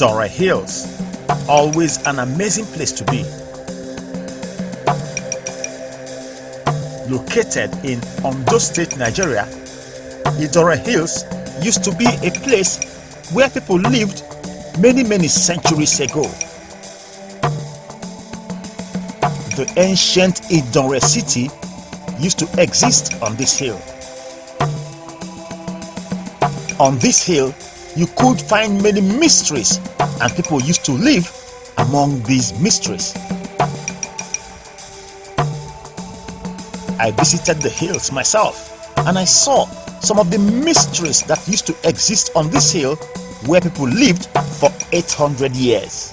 Idore Hills, always an amazing place to be. Located in Ondo State, Nigeria, Idore Hills used to be a place where people lived many centuries ago. The ancient Idore city used to exist on this hill. On this hill, you could find many mysteries, and people used to live among these mysteries. I visited the hills myself, and I saw some of the mysteries that used to exist on this hill where people lived for 800 years.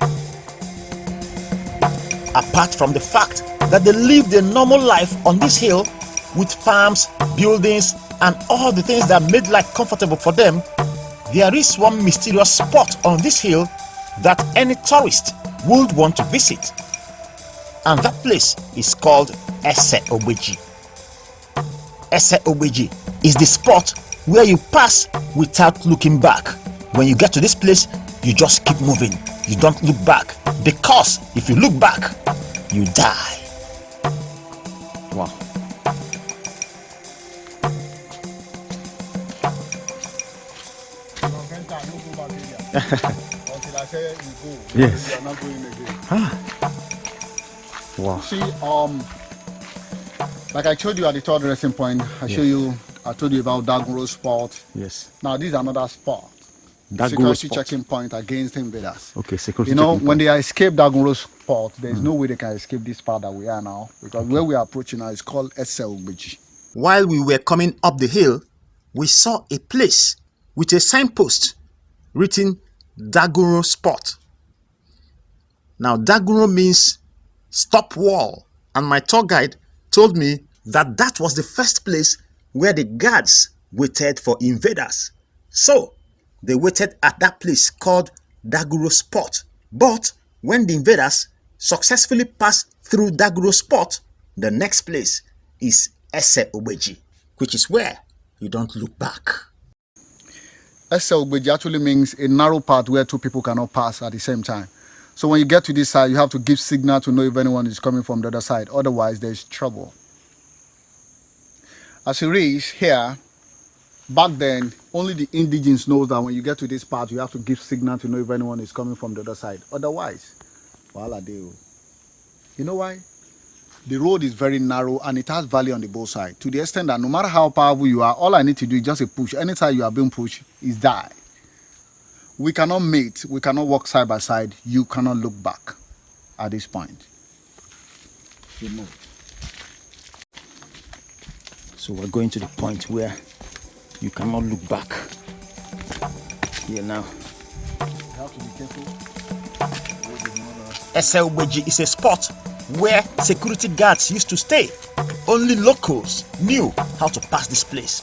Apart from the fact that they lived a normal life on this hill with farms, buildings, and all the things that made life comfortable for them, there is one mysterious spot on this hill that any tourist would want to visit, and that place is called Ese Ogbeji. Ese Ogbeji is the spot where you pass without looking back. When you get to this place, you just keep moving. You don't look back, because if you look back, you die. Wow. Until I say you go, yes, you are not going again. Wow. See, like I told you at the third resting point, I told you about Dagunro spot. Yes. Now this is another spot. Security checking point against invaders. Okay, security. You know, when they escape Dagunro spot, there is no way they can escape this part that we are now, because where we are approaching now is called Ese Ogbeji. While we were coming up the hill, we saw a place with a signpost written Dagunro spot. Now Dagunro means stop wall, and my tour guide told me that that was the first place where the guards waited for invaders. So they waited at that place called Dagunro spot. But when the invaders successfully passed through Dagunro spot, the next place is Ese Ogbeji, which is where you don't look back. Ese Ogbeji actually means a narrow path where two people cannot pass at the same time. So when you get to this side, you have to give signal to know if anyone is coming from the other side. Otherwise, there's trouble. As it is here, back then, only the indigenes know that when you get to this part, you have to give signal to know if anyone is coming from the other side. Otherwise, you know why? The road is very narrow and it has valley on the both sides. To the extent that no matter how powerful you are, all I need to do is just a push. Anytime you are being pushed, is die. We cannot mate. We cannot walk side by side. You cannot look back at this point. You know. So we're going to the point where you cannot look back. Here now. You have to be careful. Ese Ogbeji is a spot where security guards used to stay. Only locals knew how to pass this place.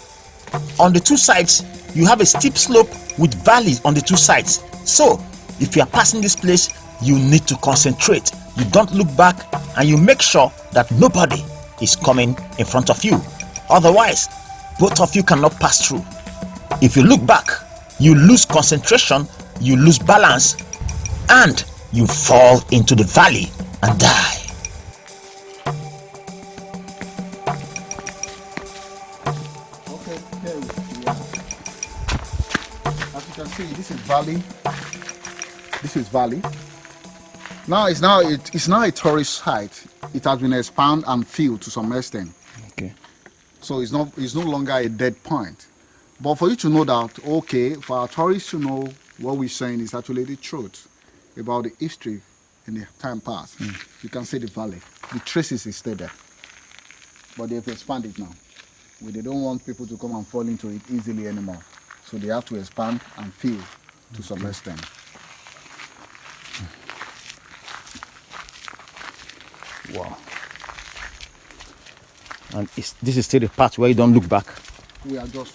On the two sides, you have a steep slope with valleys on the two sides. So, if you are passing this place, you need to concentrate. You don't look back, and you make sure that nobody is coming in front of you. Otherwise, both of you cannot pass through. If you look back, you lose concentration, you lose balance, and you fall into the valley and die. Okay, here we are. As you can see, this is valley. This is valley. Now it's now a tourist site. It has been expanded and filled to some extent. Okay. So it's no longer a dead point. But for you to know that, okay, for our tourists to know what we're saying is actually the truth about the history in the time past. You can see the valley. The traces is still there. But they've expanded now. They don't want people to come and fall into it easily anymore. So they have to expand and fill to some extent. Wow. And this is still the part where you don't look back. We are just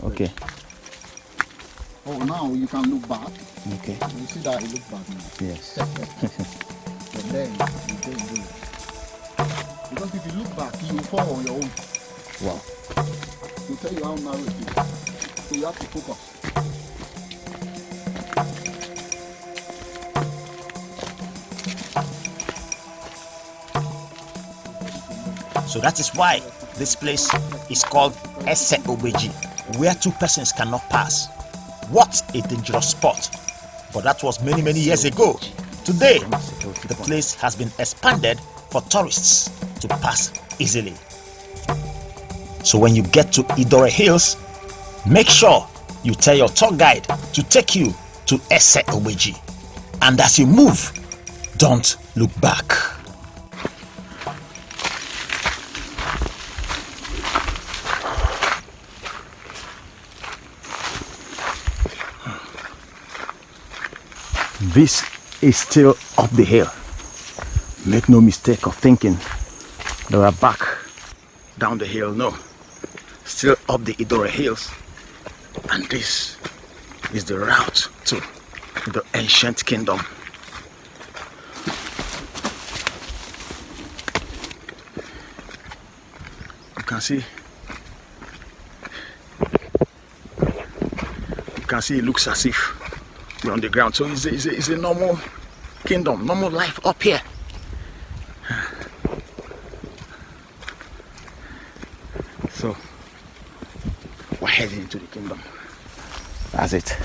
okay. Oh, now you can look back. Okay. You see that you look back now. Yes. But then you don't do it. Because if you look back, you will fall on your own. Wow. We'll tell you how narrow it is. So you have to focus. So that is why this place is called Ese Obeji, where two persons cannot pass. What a dangerous spot. But that was many, many years ago. Today, the place has been expanded for tourists to pass easily. So when you get to Idore Hills, make sure you tell your tour guide to take you to Ese Obeji. And as you move, don't look back. This is still up the hill. Make no mistake of thinking that we're back down the hill. No, still up the Idore Hills. And this is the route to the ancient kingdom. You can see it looks as if we're on the ground. So it's a normal kingdom, normal life up here. So we're heading into the kingdom. That's it.